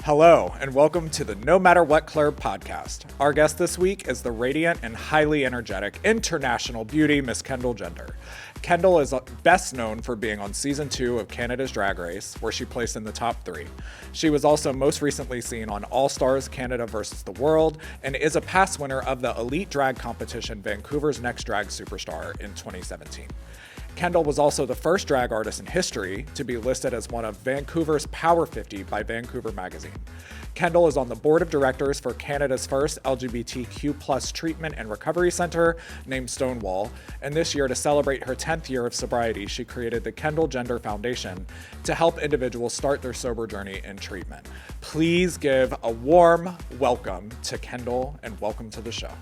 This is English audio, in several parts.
Hello, and welcome to the No Matter What Club podcast. Our guest this week is the radiant and highly energetic international beauty, Miss Kendall Gender. Kendall is best known for being on season 2 of Canada's Drag Race, where she placed in the top 3. She was also most recently seen on All Stars Canada vs. the World, and is a past winner of the elite drag competition Vancouver's Next Drag Superstar in 2017. Kendall was also the first drag artist in history to be listed as one of Vancouver's Power 50 by Vancouver Magazine. Kendall is on the board of directors for Canada's first LGBTQ+ treatment and recovery center named Stonewall, and this year, to celebrate her 10th year of sobriety, she created the Kendall Gender Foundation to help individuals start their sober journey in treatment. Please give a warm welcome to Kendall, and welcome to the show.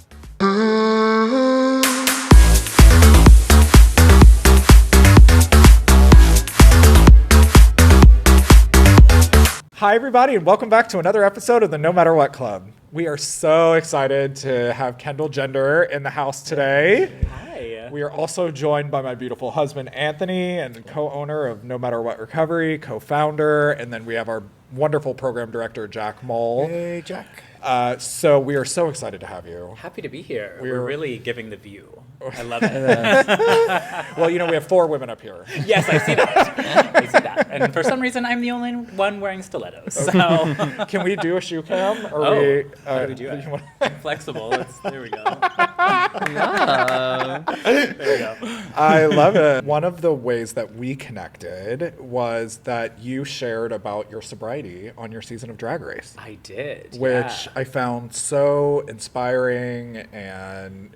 Hi, everybody, and welcome back to another episode of the No Matter What Club. We are so excited to have Kendall Gender in the house today. Hi. We are also joined by my beautiful husband, Anthony, and co-owner of No Matter What Recovery, co-founder, and then we have our wonderful program director, Jack Moll. Hey, Jack. So we are so excited to have you. Happy to be here. We're really giving the view. I love it. Well, you know, we have 4 women up here. Yes, I see that. I see that. And for some reason, I'm the only one wearing stilettos. So Can we do a shoe cam? Or how we do we do it? Flexible. There we go. There we go. I love it. One of the ways that we connected was that you shared about your sobriety on your season of Drag Race. I did. Which I found so inspiring, and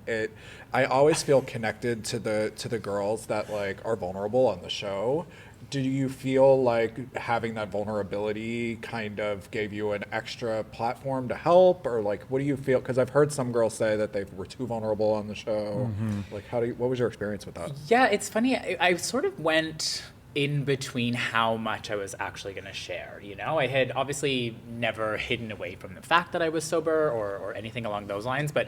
I always feel connected to the girls that like are vulnerable on the show. Do you feel like having that vulnerability kind of gave you an extra platform to help, or like what do you feel? Because I've heard some girls say that they were too vulnerable on the show. Mm-hmm. Like what was your experience with that? Yeah, it's funny. I sort of went in between how much I was actually going to share. You know, I had obviously never hidden away from the fact that I was sober or anything along those lines, but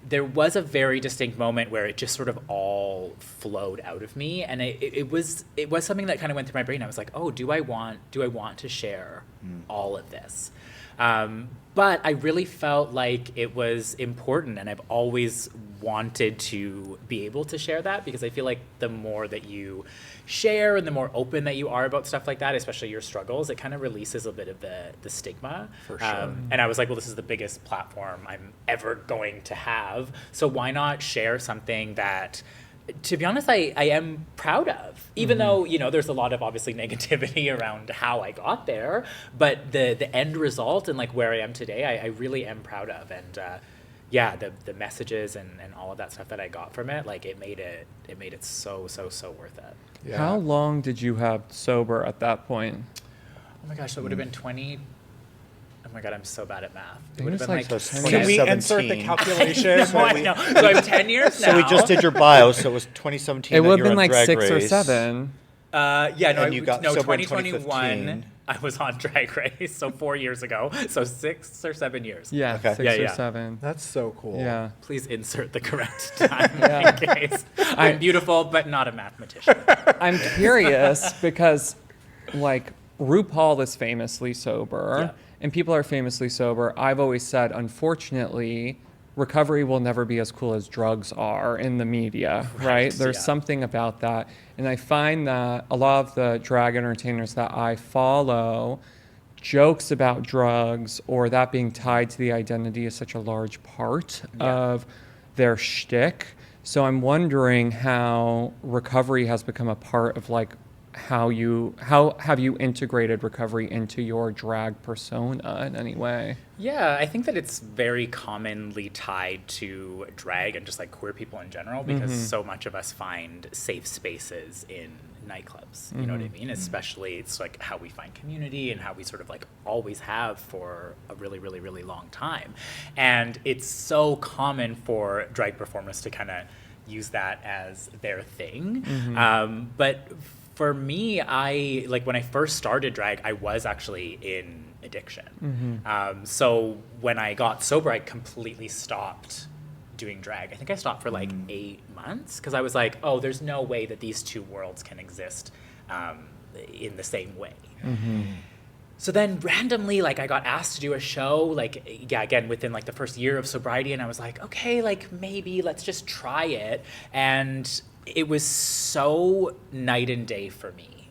there was a very distinct moment where it just sort of all flowed out of me, and it was something that kind of went through my brain. I was like, oh, do I want to share all of this? But I really felt like it was important, and I've always wanted to be able to share that, because I feel like the more that you share and the more open that you are about stuff like that, especially your struggles, it kind of releases a bit of the stigma. For sure. And I was like, well, this is the biggest platform I'm ever going to have, so why not share something that, to be honest, I am proud of, even though, you know, there's a lot of obviously negativity around how I got there, but the end result and like where I am today, I really am proud of. And yeah, the messages and all of that stuff that I got from it, like it made it so worth it. Yeah. How long did you have sober at that point? Oh my gosh, so it would have been 20. Oh my God, I'm so bad at math. It would have been like Can we insert the calculation? I know. So I'm 10 years now. So we just did your bio, so it was 2017. It would have been like Drag 6 or Race. 7. Yeah, no, And you got sober in 2021. 2015. I was on Drag Race, so 4 years ago. So 6 or 7 years. Yeah, Okay. 6 or Yeah. 7. That's so cool. Yeah. Please insert the correct time in case. I'm beautiful, but not a mathematician. I'm curious because, like, RuPaul is famously sober, and people are famously sober. I've always said, unfortunately, recovery will never be as cool as drugs are in the media, right? There's something about that. And I find that a lot of the drag entertainers that I follow, jokes about drugs or that being tied to the identity is such a large part of their shtick. So I'm wondering how recovery has become a part of like how have you integrated recovery into your drag persona in any way? Yeah, I think that it's very commonly tied to drag and just like queer people in general, because so much of us find safe spaces in nightclubs. You know what I mean? Especially it's like how we find community and how we sort of like always have for a really, really, really long time. And it's so common for drag performers to kind of use that as their thing. But for me, I like when I first started drag, I was actually in addiction. So when I got sober, I completely stopped doing drag. I think I stopped for like 8 months because I was like, oh, there's no way that these two worlds can exist in the same way. So then randomly, like, I got asked to do a show, like, yeah, again, within like the first year of sobriety. And I was like, okay, like maybe let's just try it. And it was so night and day for me.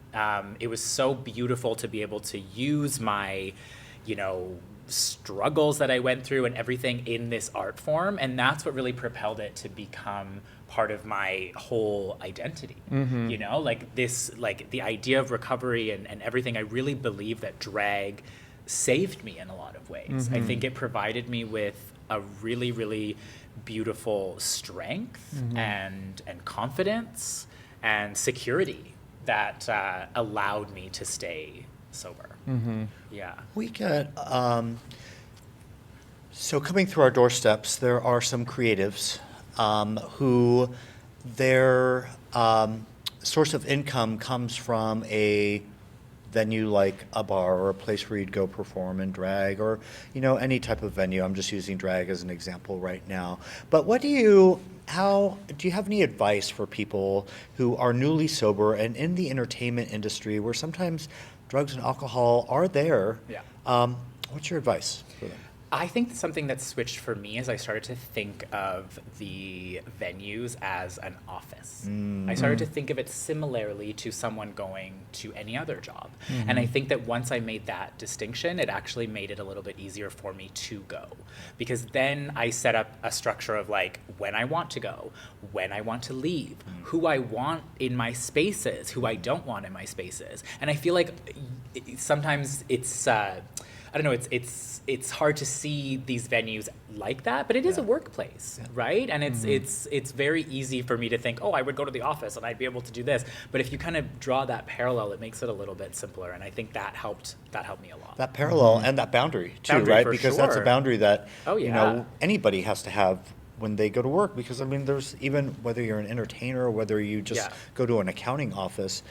It was so beautiful to be able to use my, struggles that I went through and everything in this art form. And that's what really propelled it to become part of my whole identity. Like this, like the idea of recovery and everything. I really believe that drag saved me in a lot of ways. I think it provided me with a really, really beautiful strength and confidence and security that allowed me to stay sober. Yeah. We got, so coming through our doorsteps, there are some creatives who their source of income comes from a venue like a bar or a place where you'd go perform and drag, or any type of venue. I'm just using drag as an example right now. But do you have any advice for people who are newly sober and in the entertainment industry where sometimes drugs and alcohol are there? Yeah. What's your advice for them? I think something that switched for me is I started to think of the venues as an office. I started to think of it similarly to someone going to any other job. And I think that once I made that distinction, it actually made it a little bit easier for me to go. Because then I set up a structure of like when I want to go, when I want to leave, who I want in my spaces, who I don't want in my spaces. And I feel like sometimes it's I don't know, it's hard to see these venues like that, but it is a workplace, right? And it's very easy for me to think, oh, I would go to the office and I'd be able to do this. But if you kind of draw that parallel, it makes it a little bit simpler. And I think that helped me a lot. That parallel and that boundary too, Boundary, right? for Because that's a sure. boundary that Yeah. Anybody has to have when they go to work. Because there's even whether you're an entertainer or whether you just go to an accounting office.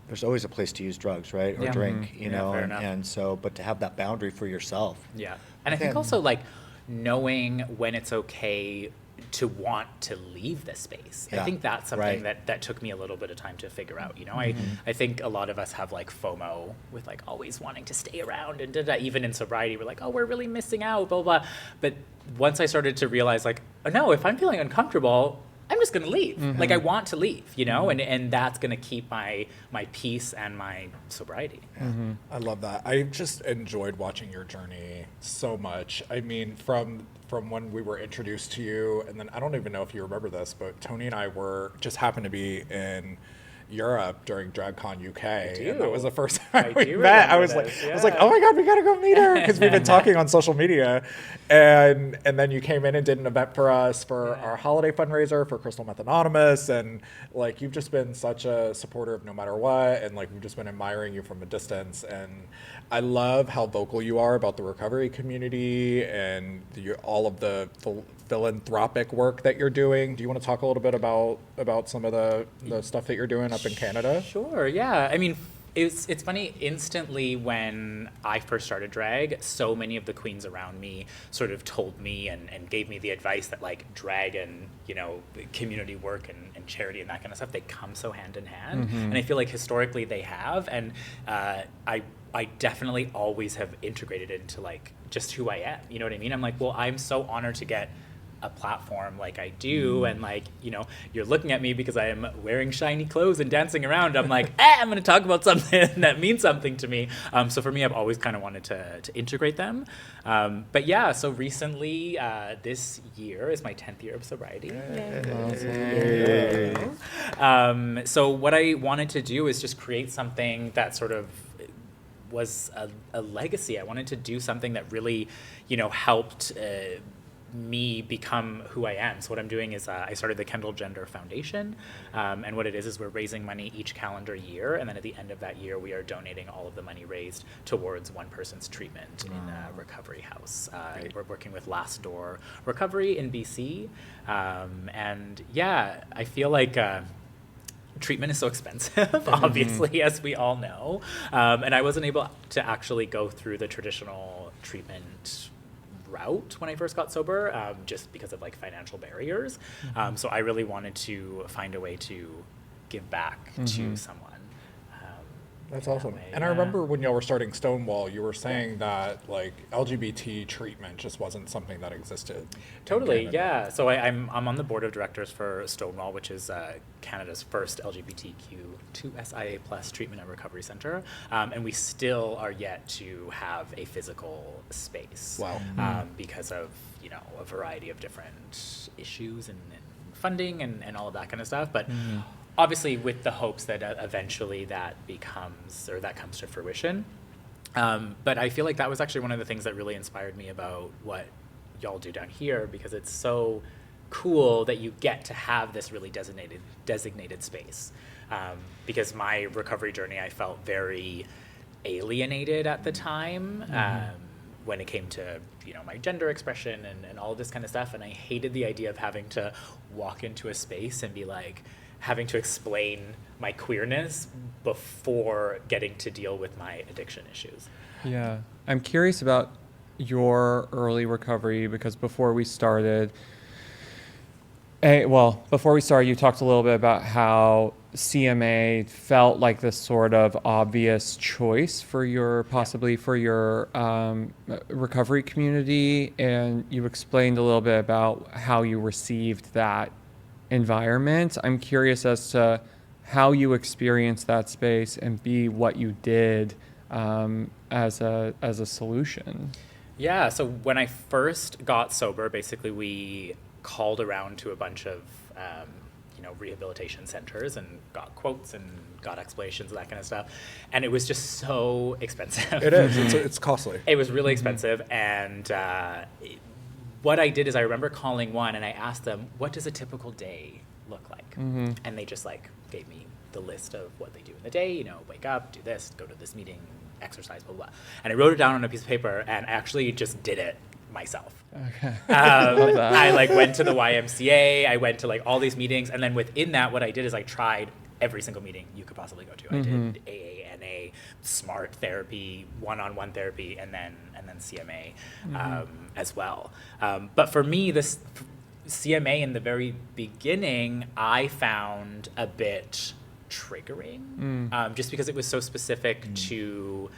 There's always a place to use drugs, right? Or Yeah. drink, fair enough. and so, but to have that boundary for yourself. Yeah. And I think also like knowing when it's okay to want to leave the space. I think that's something that took me a little bit of time to figure out. I think a lot of us have like FOMO with like always wanting to stay around and even in sobriety, we're like, oh, we're really missing out, blah, blah. But once I started to realize like, oh, no, if I'm feeling uncomfortable, I'm just going to leave. Like I want to leave, and that's going to keep my peace and my sobriety. Yeah. I love that. I just enjoyed watching your journey so much. From when we were introduced to you, and then I don't even know if you remember this, but Tony and I just happened to be in Europe during DragCon UK, and that was the first time we met. I was like, oh my god, we gotta go meet her, because we've been talking on social media, and then you came in and did an event for us for our holiday fundraiser for Crystal Meth Anonymous, and like you've just been such a supporter of no matter what, and like we've just been admiring you from a distance, and I love how vocal you are about the recovery community and all of the philanthropic work that you're doing. Do you want to talk a little bit about some of the stuff that you're doing up in Canada? Sure, yeah. It's funny, instantly when I first started drag, so many of the queens around me sort of told me and gave me the advice that like drag and, community work and charity and that kind of stuff, they come so hand in hand. And I feel like historically they have. And I definitely always have integrated it into like just who I am. You know what I mean? I'm like, well, I'm so honored to get a platform like I do, and like you're looking at me because I am wearing shiny clothes and dancing around. I'm like, I'm going to talk about something that means something to me. So for me, I've always kind of wanted to integrate them. But yeah, so recently, this year is my 10th year of sobriety. So what I wanted to do is just create something that sort of was a legacy. I wanted to do something that really, helped me become who I am. So what I'm doing is I started the Kendall Gender Foundation, and what it is we're raising money each calendar year, and then at the end of that year we are donating all of the money raised towards one person's treatment in a recovery house. We're working with Last Door Recovery in BC, and yeah, I feel like treatment is so expensive, obviously, as we all know, and I wasn't able to actually go through the traditional treatment route when I first got sober, just because of like financial barriers. So I really wanted to find a way to give back to someone. That's in that awesome. way, And I yeah. remember when y'all were starting Stonewall, you were saying that like LGBT treatment just wasn't something that existed. in Totally, Canada. yeah. So I'm on the board of directors for Stonewall, which is Canada's first LGBTQ2SIA plus treatment and recovery center, and we still are yet to have a physical space. Wow. Because of a variety of different issues and funding and all of that kind of stuff, but. Obviously, with the hopes that eventually that comes to fruition. But I feel like that was actually one of the things that really inspired me about what y'all do down here, because it's so cool that you get to have this really designated space. Because my recovery journey, I felt very alienated at the time. When it came to my gender expression and all of this kind of stuff, and I hated the idea of having to walk into a space and be like having to explain my queerness before getting to deal with my addiction issues. Yeah. I'm curious about your early recovery because before we started, you talked a little bit about how CMA felt like this sort of obvious choice for your recovery community, and you explained a little bit about how you received that environment. I'm curious as to how you experienced that space and what you did as a solution. Yeah, so when I first got sober, basically we called around to a bunch of rehabilitation centers and got quotes and got explanations and that kind of stuff, and it was just so expensive. It is. It's costly. It was really expensive, and what I did is I remember calling one and I asked them, what does a typical day look like? And they just gave me the list of what they do in the day, wake up, do this, go to this meeting, exercise, blah, blah. And I wrote it down on a piece of paper and actually just did it myself. Okay. I went to the YMCA, I went to all these meetings, and then within that, what I did is I tried every single meeting you could possibly go to. I did AA, NA, SMART therapy, one-on-one therapy, and then CMA as well. But for me, this CMA in the very beginning, I found a bit triggering, just because it was so specific to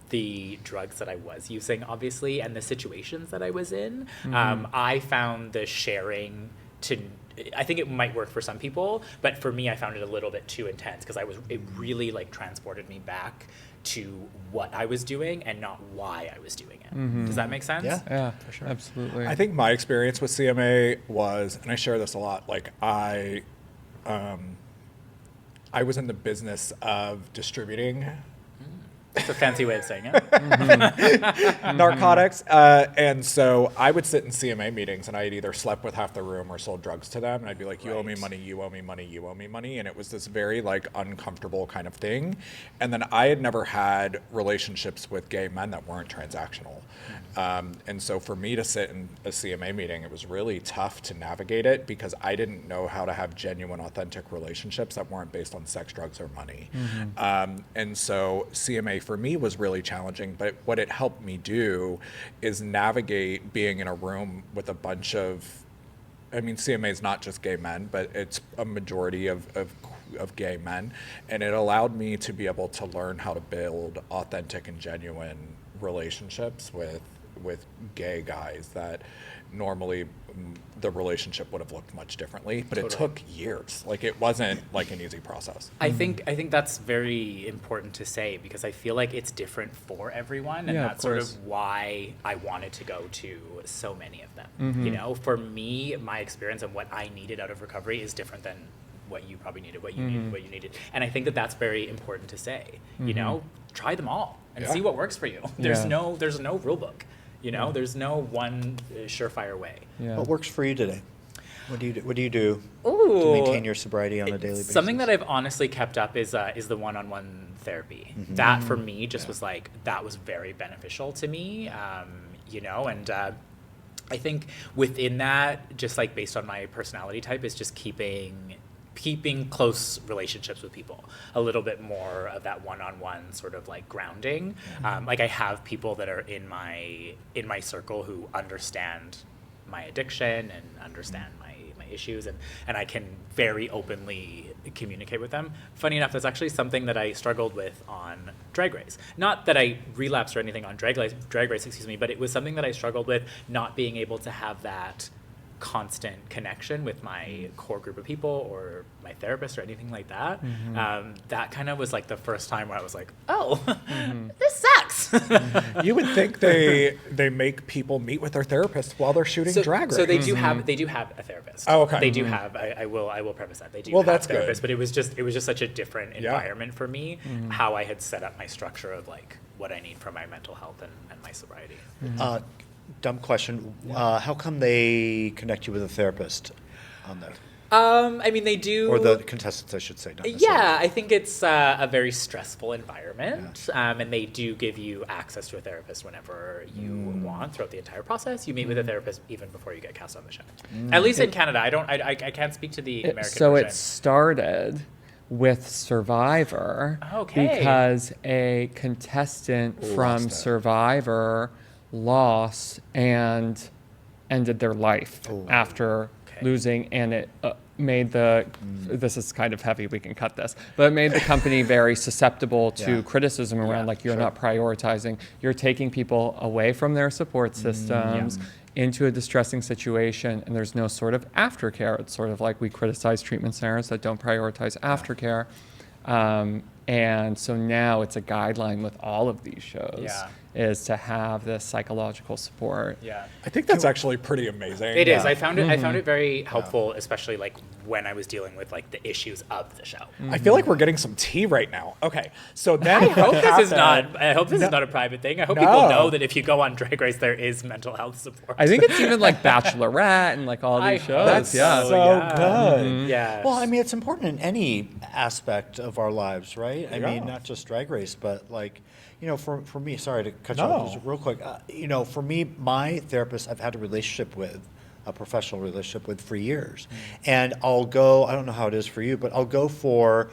the drugs that I was using, obviously, and the situations that I was in. I found the sharing I think it might work for some people, but for me, I found it a little bit too intense because it really transported me back to what I was doing and not why I was doing it. Does that make sense? Yeah, for sure. Absolutely. I think my experience with CMA was, and I share this a lot, I was in the business of distributing It's a fancy way of saying it. narcotics. And so I would sit in CMA meetings and I had either slept with half the room or sold drugs to them. And I'd be like, you owe me money, you owe me money, you owe me money. And it was this very uncomfortable kind of thing. And then I had never had relationships with gay men that weren't transactional. And so for me to sit in a CMA meeting, it was really tough to navigate it because I didn't know how to have genuine, authentic relationships that weren't based on sex, drugs, or money. And so CMA for me was really challenging, but what it helped me do is navigate being in a room with a bunch of, CMA is not just gay men, but it's a majority of gay men. And it allowed me to be able to learn how to build authentic and genuine relationships with gay guys that normally the relationship would have looked much differently, but it took years. It wasn't an easy process. I think that's very important to say because I feel like it's different for everyone, and that's sort of why I wanted to go to so many of them. For me, my experience and what I needed out of recovery is different than what you probably needed, what you needed. And I think that that's very important to say. Try them all and see what works for you. There's no rule book. There's no one surefire way. Yeah. What works for you today? What do you do to maintain your sobriety on a daily basis? Something that I've honestly kept up is the one-on-one therapy. That for me just was that was very beneficial to me. And I think within that, just based on my personality type, is just keeping close relationships with people, a little bit more of that one-on-one sort of grounding. I have people that are in my circle who understand my addiction and understand my issues, and I can very openly communicate with them. Funny enough, that's actually something that I struggled with on Drag Race. Not that I relapsed or anything on Drag Race, but it was something that I struggled with, not being able to have that constant connection with my core group of people or my therapist or anything like that. That kind of was like the first time where I was like, oh, this sucks. You would think they make people meet with their therapist while they're shooting Drag Race. So they do have a therapist. Oh, okay. They do have. I will preface that they do. Well, have that's a therapist, good. but it was just such a different environment for me. How I had set up my structure of like what I need for my mental health and my sobriety. Dumb question. How come they connect you with a therapist on that? I mean, they do. Or the contestants, I should say. Not Yeah, I think it's a very stressful environment, and they do give you access to a therapist whenever you want throughout the entire process. You meet with a therapist even before you get cast on the show. At least in Canada, I can't speak to the American So version. it started with Survivor Okay. because a contestant from Lost it. Survivor lost and ended their life after losing, and it made this is kind of heavy, we can cut this, but it made the company very susceptible to criticism around like you're not prioritizing, you're taking people away from their support systems into a distressing situation, and there's no sort of aftercare. It's sort of like we criticize treatment centers that don't prioritize aftercare. And so now it's a guideline with all of these shows is to have this psychological support. Yeah. I think that's actually pretty amazing. It is. I found it very helpful, especially like when I was dealing with like the issues of the show. I feel like we're getting some tea right now. Okay, so then I hope this is not a private thing. I hope people No. know that if you go on Drag Race, there is mental health support. I think it's even like Bachelorette and like all I these hope shows. That's yeah. so good. Yeah. Well, I mean, it's important in any aspect of our lives, right? I Yeah. mean, not just Drag Race, but like, you know, for me, sorry to cut you No. off just real quick. You know, for me, my therapist, I've had a professional relationship with for years. And I'll go, I don't know how it is for you, but I'll go for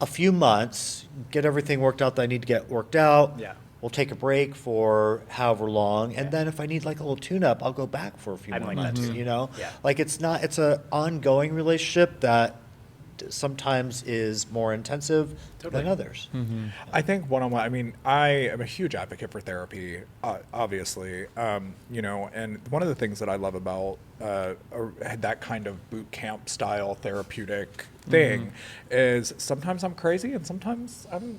a few months, get everything worked out that I need to get worked out. Yeah. We'll take a break for however long. And then if I need like a little tune-up, I'll go back for a few I'm more like that months, too. you know? Yeah. Like it's an ongoing relationship that sometimes is more intensive Totally. than others. I think one-on-one, I mean, I am a huge advocate for therapy, obviously, you know, and one of the things that I love about that kind of boot camp style therapeutic thing is sometimes I'm crazy and sometimes I'm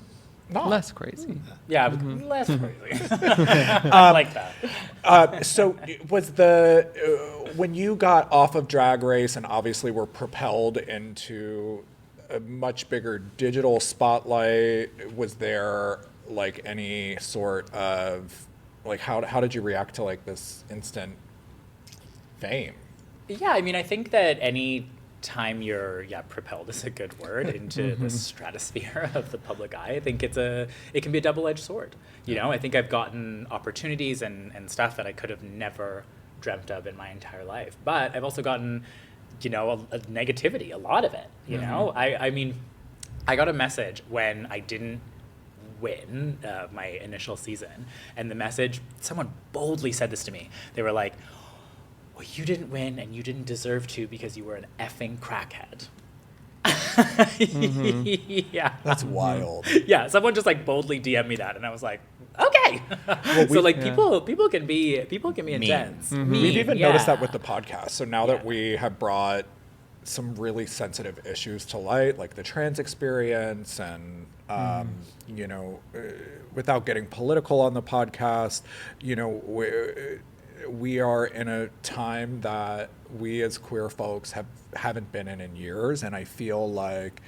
not. Less crazy. Yeah, less crazy. I like that. So was when you got off of Drag Race and obviously were propelled into a much bigger digital spotlight, was there like any sort of like how did you react to like this instant fame? Yeah, I mean, I think that any time you're propelled is a good word into the stratosphere of the public eye, I think it can be a double-edged sword. You know, I think I've gotten opportunities and stuff that I could have never dreamt of in my entire life. But I've also gotten, you know, a negativity, a lot of it. You know, I mean, I got a message when I didn't win my initial season, and the message, someone boldly said this to me. They were like, well, you didn't win and you didn't deserve to because you were an effing crackhead. Yeah. That's wild. Yeah, someone just like boldly DM'd me that, and I was like, okay. So like people can be intense. We've even noticed that with the podcast. So now that we have brought some really sensitive issues to light, like the trans experience and, you know, without getting political on the podcast, you know, we are in a time that we as queer folks haven't been in years, and I feel like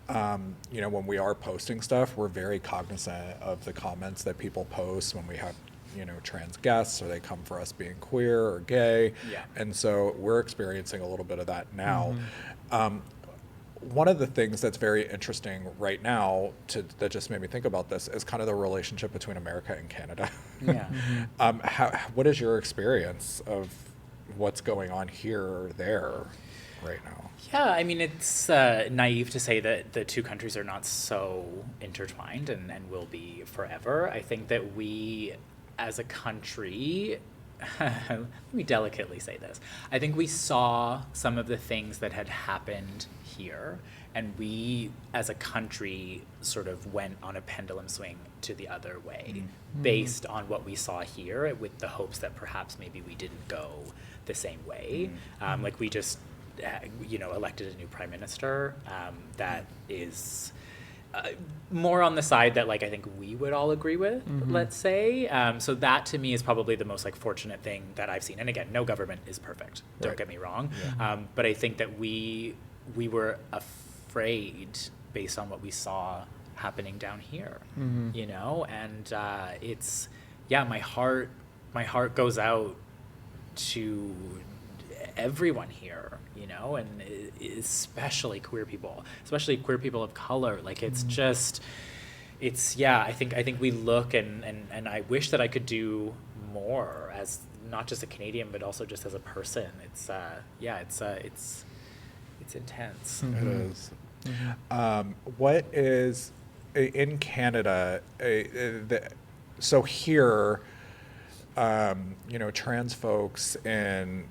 you know, when we are posting stuff, we're very cognizant of the comments that people post when we have, you know, trans guests or they come for us being queer or gay. And so we're experiencing a little bit of that now. One of the things that's very interesting right now that just made me think about this is kind of the relationship between America and Canada. What is your experience of what's going on here or there right now? Yeah, I mean, it's naive to say that the two countries are not so intertwined and will be forever. I think that we, as a country, let me delicately say this. I think we saw some of the things that had happened here, and we as a country sort of went on a pendulum swing to the other way based on what we saw here, with the hopes that perhaps maybe we didn't go the same way. Like we just, elected a new prime minister that is more on the side that, like, I think we would all agree with, let's say. So that to me is probably the most, like, fortunate thing that I've seen. And again, no government is perfect. Don't get me wrong. But I think that we were afraid based on what we saw happening down here, and it's, my heart goes out to everyone here, and especially queer people of color. Like, it's just, I think we look and I wish that I could do more as not just a Canadian, but also just as a person. It's intense. It is. What is in Canada? So here, trans folks in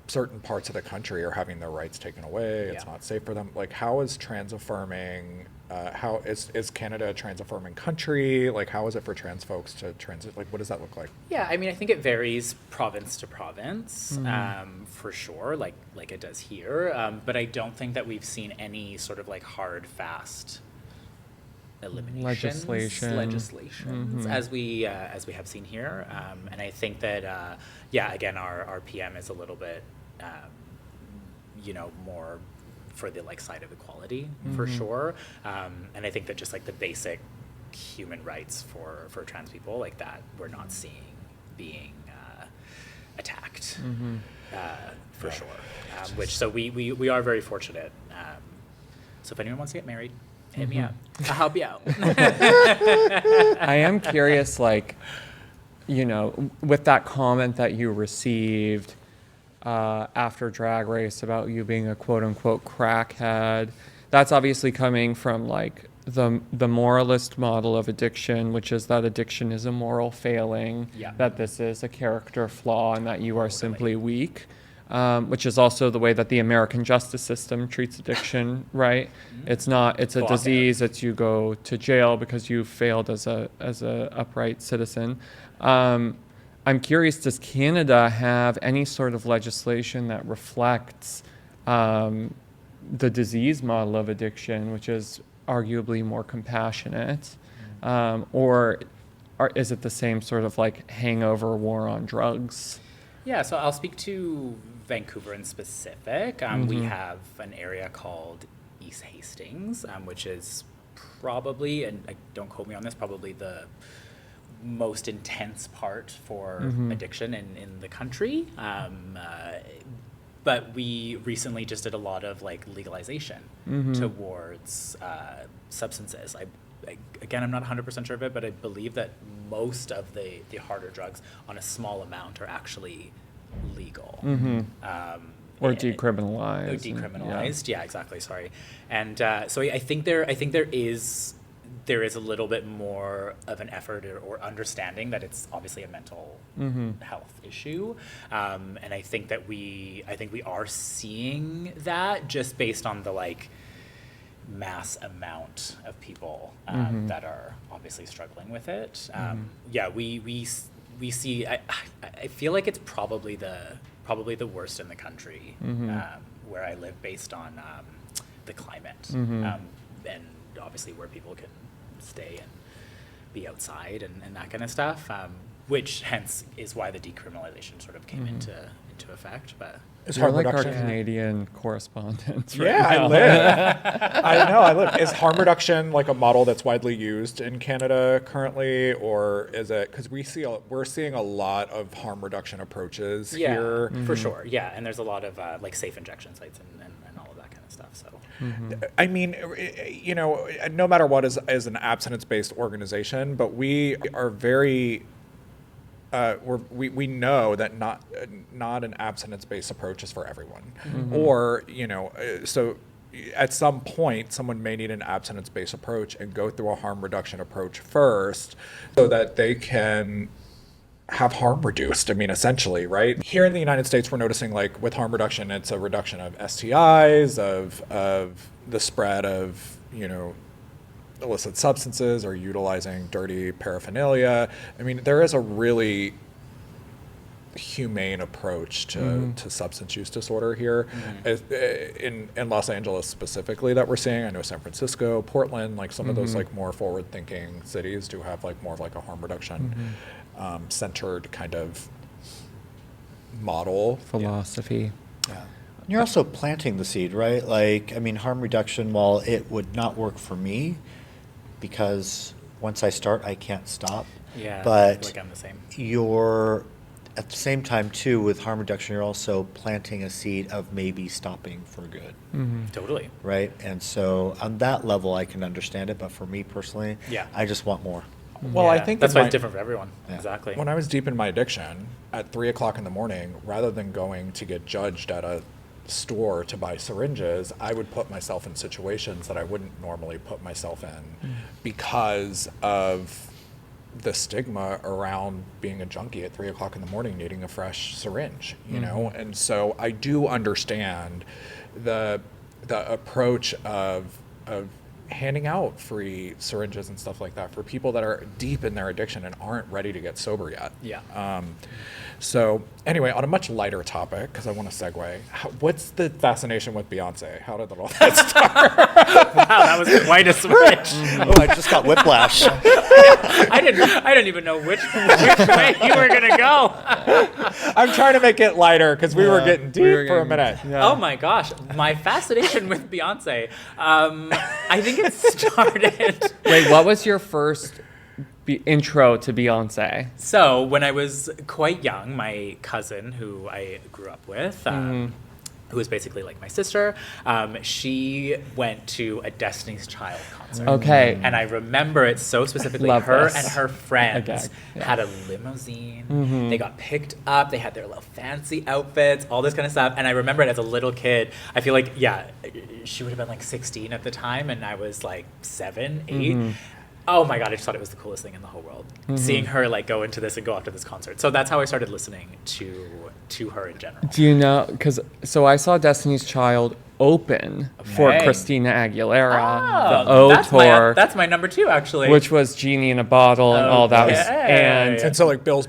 certain parts of the country are having their rights taken away. It's not safe for them. Like, how is trans affirming? How is Canada a trans affirming country? Like, how is it for trans folks to transit? Like, what does that look like? Yeah, I mean, I think it varies province to province, for sure, like it does here. But I don't think that we've seen any sort of like hard, fast legislations as we have seen here. And I think that again, our PM is a little bit more for the like side of equality, for sure. And I think that just like the basic human rights for trans people, like that, we're not seeing being attacked, for sure. Which, so we are very fortunate. So if anyone wants to get married, hit me up. I'll help you out. I am curious, like, with that comment that you received after Drag Race about you being a quote-unquote crackhead, that's obviously coming from, like, the moralist model of addiction, which is that addiction is a moral failing, that this is a character flaw, and that you are simply weak. Which is also the way that the American justice system treats addiction, right? It's a disease. It's you go to jail because you failed as a upright citizen. I'm curious, does Canada have any sort of legislation that reflects the disease model of addiction, which is arguably more compassionate, or is it the same sort of like hangover war on drugs? Yeah, so I'll speak to Vancouver in specific. We have an area called East Hastings, which is probably, and don't quote me on this, probably the most intense part for addiction in the country. But we recently just did a lot of like legalization towards substances. Again, I'm not 100% sure of it, but I believe that most of the harder drugs on a small amount are actually legal. Or decriminalized. Decriminalized, yeah, exactly, sorry. And so I think there is a little bit more of an effort or understanding that it's obviously a mental health issue. And I think that we are seeing that just based on the like mass amount of people that are obviously struggling with it. We see. I feel like it's probably the worst in the country where I live, based on the climate, and obviously where people can stay and be outside and that kind of stuff. Which hence is why the decriminalization sort of came into effect. But Is You're harm like reduction? our Canadian correspondent. Right Yeah, now. I live. I live. Is harm reduction like a model that's widely used in Canada currently, or is it, because we're seeing a lot of harm reduction approaches here? for sure. Yeah, and there's a lot of like safe injection sites and all of that kind of stuff. So. I mean, no matter what is an abstinence-based organization, but we are very. We know that not an abstinence-based approach is for everyone, or so at some point someone may need an abstinence-based approach and go through a harm reduction approach first, so that they can have harm reduced. I mean, essentially, right? Here in the United States, we're noticing like with harm reduction, it's a reduction of STIs, of the spread of, illicit substances or utilizing dirty paraphernalia. I mean, there is a really humane approach to substance use disorder here in Los Angeles specifically that we're seeing. I know San Francisco, Portland, like some of those like more forward thinking cities do have like more of like a harm reduction centered kind of model. Philosophy. Yeah. You're also planting the seed, right? Like, I mean, harm reduction, while it would not work for me because once I start, I can't stop. Yeah, But like I'm the same. you're, at the same time, too, with harm reduction, you're also planting a seed of maybe stopping for good, Totally. right? And so on that level, I can understand it. But for me personally, Yeah. I just want more. Well, I Yeah, think that's in why my- it's different for everyone. Yeah. Exactly. When I was deep in my addiction at 3 o'clock in the morning, rather than going to get judged at a store to buy syringes, I would put myself in situations that I wouldn't normally put myself in because of the stigma around being a junkie at 3 o'clock in the morning needing a fresh syringe, And so I do understand the approach of handing out free syringes and stuff like that for people that are deep in their addiction and aren't ready to get sober yet. Yeah. So anyway, on a much lighter topic, because I want to segue, what's the fascination with Beyonce? How did all that start? Wow, that was quite a switch. Oh, I just got whiplash. I didn't even know which way you were gonna go. I'm trying to make it lighter because we were getting deep We were for a getting- minute. Yeah. Oh my gosh, my fascination with Beyonce. I think it started. Wait, what was your first intro to Beyonce? So when I was quite young, my cousin, who I grew up with, who was basically like my sister, she went to a Destiny's Child concert. Okay. And I remember it so specifically. Love Her this. and her friends Okay, yeah. had a limousine. They got picked up. They had their little fancy outfits, all this kind of stuff. And I remember it as a little kid. I feel like, she would have been like 16 at the time, and I was like 7, 8. Oh my God, I just thought it was the coolest thing in the whole world. Seeing her like go into this and go after this concert. So that's how I started listening to her in general. Do you know? So I saw Destiny's Child open for Okay. Christina Aguilera, the Oh, O tour, that's my number 2 actually. which was Genie in a Bottle and all that. Okay. And so like Bills.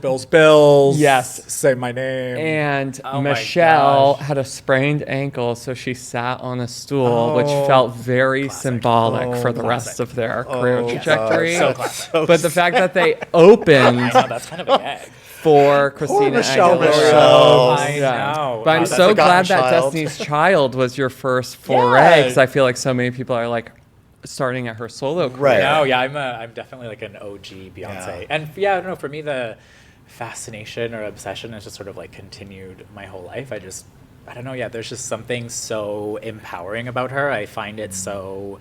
Yes. Say my name. And Oh my Michelle gosh. had a sprained ankle, so she sat on a stool, which Oh. felt very symbolic Oh, for the classic. rest of their career Oh, trajectory. So classic. But the fact that they opened I know, that's kind of a gag. for Christina Michelle Aguilera. Michelle. I know. But I'm Wow, so that's a glad that forgotten child. Destiny's Child was your first foray, Yeah. because I feel like so many people are like starting at her solo career. Right. No, yeah, I'm definitely like an OG Beyonce. Yeah. And I don't know, for me the fascination or obsession has just sort of like continued my whole life. I don't know, there's just something so empowering about her. I find it so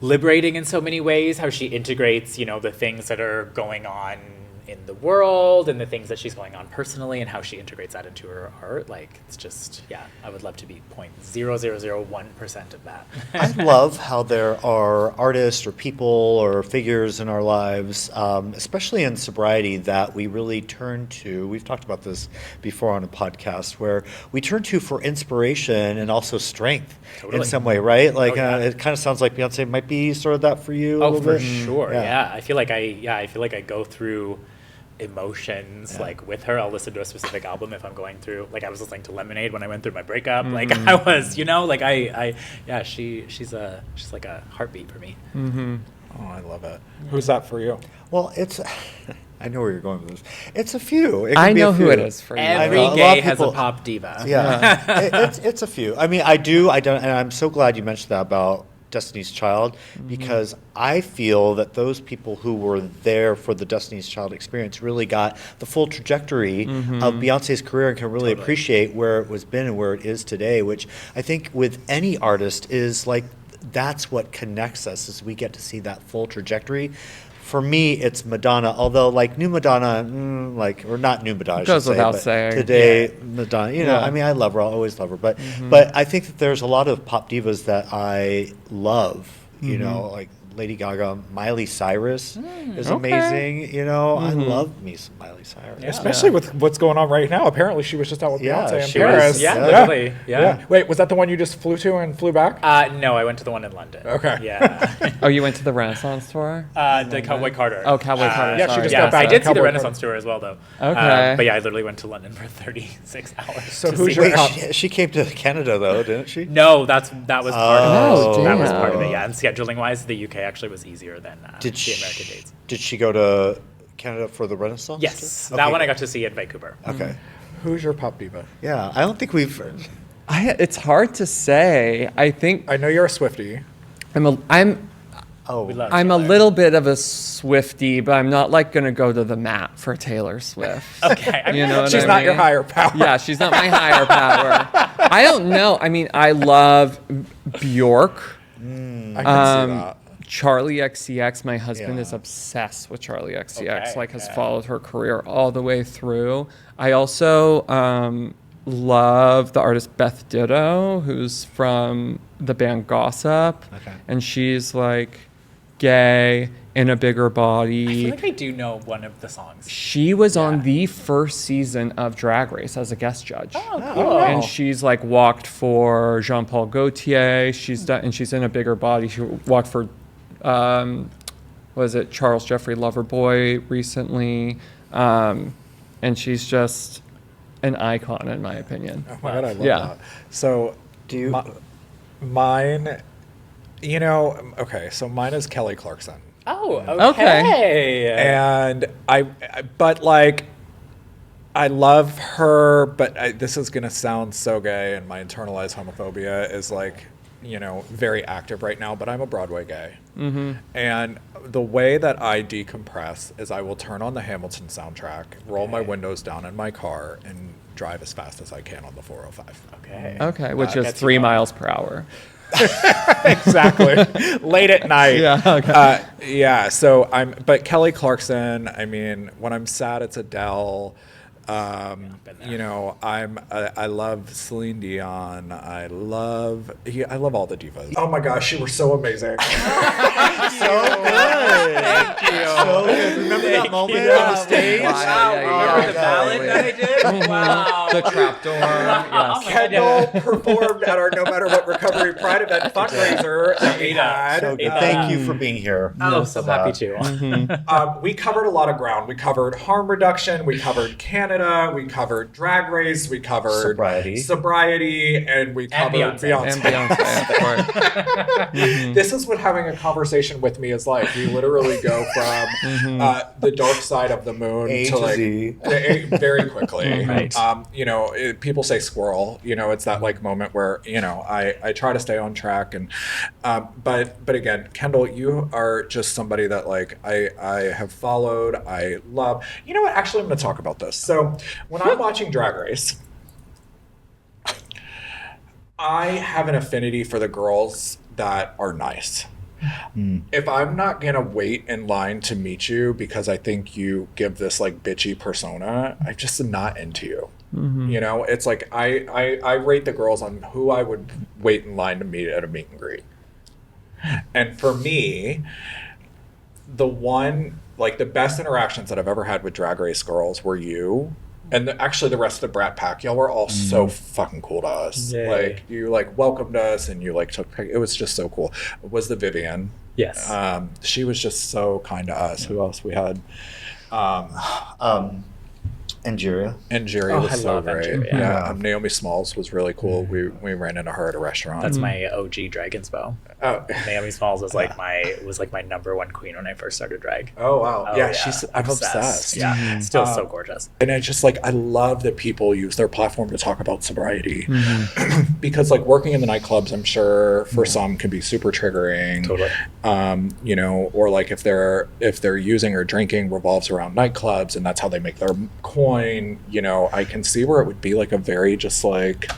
liberating in so many ways, how she integrates, the things that are going on in the world and the things that she's going on personally and how she integrates that into her art. Like, it's just, I would love to be 0.0001% of that. I love how there are artists or people or figures in our lives, especially in sobriety, that we really turn to. We've talked about this before on a podcast, where we turn to for inspiration and also strength in Totally. some way, right? Like, Oh, yeah. it kind of sounds like Beyonce might be sort of that for you. a Oh, little for bit. sure. Yeah. Yeah. I feel like I go through emotions like with her. I'll listen to a specific album if I'm going through, like I was listening to Lemonade when I went through my breakup. Like I was, she's like a heartbeat for me. Oh, I love it. Who's that for you? Well, it's. I know where you're going with this. It's a few. It I can be know a who few. it is for you. Every know, a lot gay of has a people- pop diva. Yeah, it's a few. I mean, I don't, and I'm so glad you mentioned that about Destiny's Child, because I feel that those people who were there for the Destiny's Child experience really got the full trajectory of Beyonce's career and can really appreciate where it was been and where it is today, which I think with any artist is like, that's what connects us, is we get to see that full trajectory. For me, it's Madonna, although like new Madonna, or not new Madonna, I Goes should say, without but saying. today, Madonna, Yeah. I mean, I love her, I'll always love her, but I think that there's a lot of pop divas that I love, like Lady Gaga. Miley Cyrus is Okay. amazing. You know, I love me some Miley Cyrus. Yeah. Especially with what's going on right now. Apparently, she was just out with Yeah, Beyonce in she was. Paris. Yeah, literally. Yeah. Wait, was that the one you just flew to and flew back? No, I went to the one in London. Okay. Yeah. Oh, you went to the Renaissance tour? The Cowboy Carter. Oh, Cowboy Carter, Yeah, she sorry. just Yeah, got back. I did see Cowboy the Carter. Renaissance tour as well, though. Okay. But yeah, I literally went to London for 36 hours. So to who's see your her. top- She came to Canada though, didn't she? No, that was part Oh, of it. That was damn. part of it. Yeah, and scheduling wise, the UK actually was easier than Did the American dates. Did she go to Canada for the Renaissance? Yes, tour? that Okay. one I got to see at Vancouver. Okay. Who's your pop diva? Yeah, I don't think we've. It's hard to say. I think I know you're a Swiftie. Oh, We love I'm a Taylor. little bit of a Swiftie, but I'm not like gonna go to the mat for Taylor Swift. Okay, I mean, You know what She's I not your mean? higher power. Yeah, she's not my higher power. I don't know. I mean, I love Bjork, I can see that. Charlie XCX. My husband Yeah. is obsessed with Charlie XCX. Okay, Like, has yeah. followed her career all the way through. I also love the artist Beth Ditto, who's from the band Gossip, Okay. and she's like gay in a bigger I body. feel like I do know one of the songs. She was on Yeah. the first season of Drag Race as a guest judge. Oh, cool. And she's like walked for Jean-Paul Gaultier. She's done, and she's in a bigger body. She walked for, was it Charles Jeffrey Loverboy recently, and she's just an icon in my opinion. Oh my god, I love Yeah. that. So, Do you- mine? You know, okay. So mine is Kelly Clarkson, Oh, Okay. okay. and but like, I love her, but this is gonna sound so gay, and my internalized homophobia is like, you know, very active right now. But I'm a Broadway gay, and the way that I decompress is I will turn on the Hamilton soundtrack, roll my windows down in my car, and drive as fast as I can on the 405. Okay. Okay, which is gets you 3 going. miles per hour. Exactly. Late at night. Yeah, okay. Yeah. So but Kelly Clarkson. I mean, when I'm sad, it's Adele. been there. You know, I love Celine Dion. I love all the divas. Oh my gosh, you were so amazing. Thank you. So good. Remember that moment you. on the stage? Wow, remember the ballad that I did? Wow. The trapdoor. Yes. Kendall performed at our No Matter What Recovery Pride event fundraiser that we had. So good. Thank you for being here. Oh, so happy to. We covered a lot of ground. We covered harm reduction. We covered Canada. We covered Drag Race. We covered sobriety, and we covered Beyonce. And Beyonce, of course. This is what having a conversation with me is like. We literally go from the dark side of the moon A to to like Z. very quickly. Right. You know, people say squirrel. You know, it's that like moment where you know I try to stay on track, and but again, Kendall, you are just somebody that like I have followed. I love. You know what? Actually, I'm going to talk about this. So when I'm watching Drag Race, I have an affinity for the girls that are nice. If I'm not gonna wait in line to meet you because I think you give this like bitchy persona, I'm just not into you. You know, it's like I rate the girls on who I would wait in line to meet at a meet and greet. And for me, the best interactions that I've ever had with Drag Race girls were you. And actually, the rest of the Brat Pack, y'all were all so fucking cool to us. Yay. Like you like welcomed us, and you like took. It was just so cool. Was the Vivian? Yes. She was just so kind to us. Who else we had? Angeria. Angeria Oh, was I so love great. Angeria. Yeah, Naomi Smalls was really cool. We ran into her at a restaurant. That's my OG Dragonspo. Oh. Naomi Smalls was like my number one queen when I first started drag. Oh wow. Oh, Yeah, I'm obsessed. Yeah, still so gorgeous. And I just like I love that people use their platform to talk about sobriety because like working in the nightclubs, I'm sure for some can be super triggering. Totally. You know, or like if they're using or drinking revolves around nightclubs and that's how they make their coin. You know, I can see where it would be like a very just like.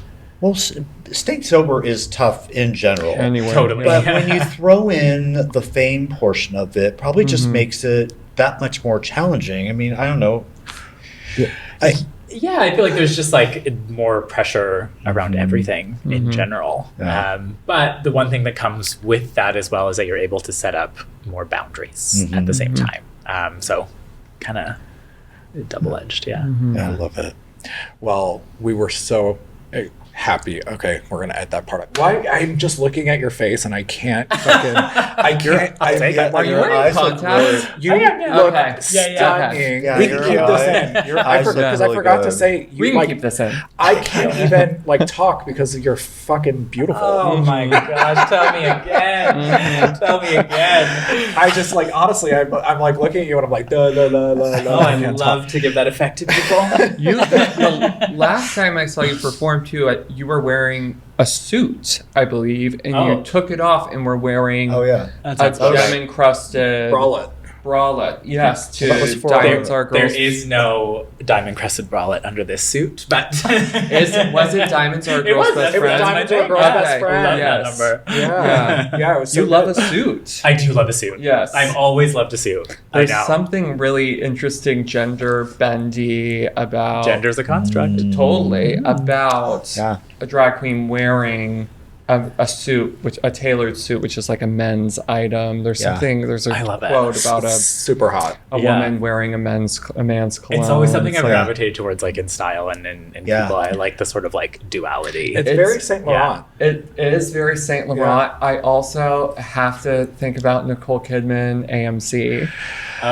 Well, staying sober is tough in general. Anyway, Totally. But when you throw in the fame portion of it, probably just makes it that much more challenging. I mean, I don't know. Yeah, I feel like there's just like more pressure around everything in general. Yeah. But the one thing that comes with that as well is that you're able to set up more boundaries at the same time. So kind of double-edged, yeah. I love it. Well, we were so happy. Okay, we're gonna edit that part out. Why? I'm just looking at your face and I can't fucking. I can't. I'll take it. Are you Your wearing eyes look contacts? You yeah. look Okay. stunning. Yeah, We can keep this in. Your I eyes look because really I forgot to good. say We you can like. keep this in. I can't even like talk because you're fucking beautiful. Oh my gosh, tell me again. Tell me again. I just like honestly, I'm like looking at you and I'm like, la la la la. Oh, I love to give that effect to people. The last time I saw you perform too, you were wearing a suit, I believe, and you took it off and were wearing Oh yeah. a That's gem-encrusted Bralette. bralette. Yes, to That was for- Diamonds Are There Girls. is no diamond crested bralette under this suit, but Was it Diamonds Are It Girls' was. Best It was Friend? Diamonds Are Okay. Girls' Best I Friend. love Yes. that number. Yeah, yeah. It was so You love good. a suit. I do love a suit. Yes. I've always loved a suit. There's I know. something really interesting, gender bendy about Gender's a construct. totally about Yeah. a drag queen wearing a suit, a tailored suit, which is like a men's item. There's Yeah. something. There's a I love it. quote about super hot. a Yeah. woman wearing a man's cologne. It's always something I've like- gravitated towards, like in style and Yeah. people. I like the sort of like duality. It's very Saint Laurent. It is very Saint Laurent. I also have to think about Nicole Kidman, AMC,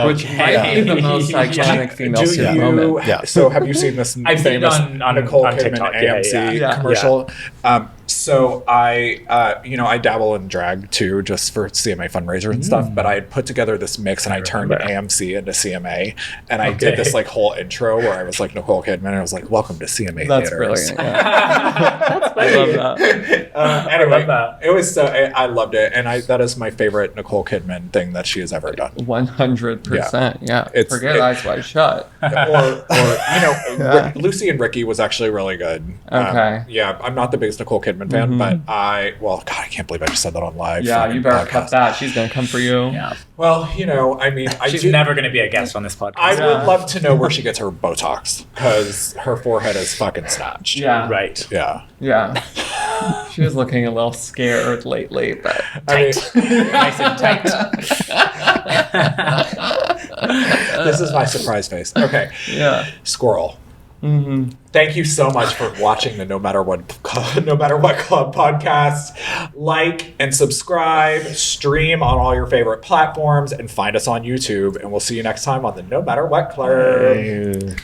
which might be the most iconic female Do suit you? moment. Yeah. So have you seen this I've seen it famous on Nicole Kidman TikTok. Yeah, AMC yeah. commercial? So I, I dabble in drag too, just for CMA fundraiser and stuff. But I had put together this mix, and I turned remember. AMC into CMA, and I did this like whole intro where I was like Nicole Kidman, and I was like, "Welcome to CMA That's Theaters." brilliant. Yeah. I love that. Anyway, love that. it was so I loved it, and that is my favorite Nicole Kidman thing that she has ever done. 100%. Yeah. It's- Forget Eyes Wide Shut. or Lucy and Ricky was actually really good. Okay. Yeah, I'm not the biggest Nicole Kidman fan, but God, I can't believe I just said that on live. Yeah, fucking you better podcast. cut that. She's gonna come for you. Yeah. Well, I mean, She's never going to be a guest on this podcast. I would love to know where she gets her Botox because her forehead is fucking snatched. Yeah. Right. Yeah. Yeah. She was looking a little scared lately, but I mean, Nice and tight. this is my surprise face. Okay. yeah. Squirrel. Thank you so much for watching the No Matter What Club podcast. Like and subscribe, stream on all your favorite platforms, and find us on YouTube. And we'll see you next time on the No Matter What Club.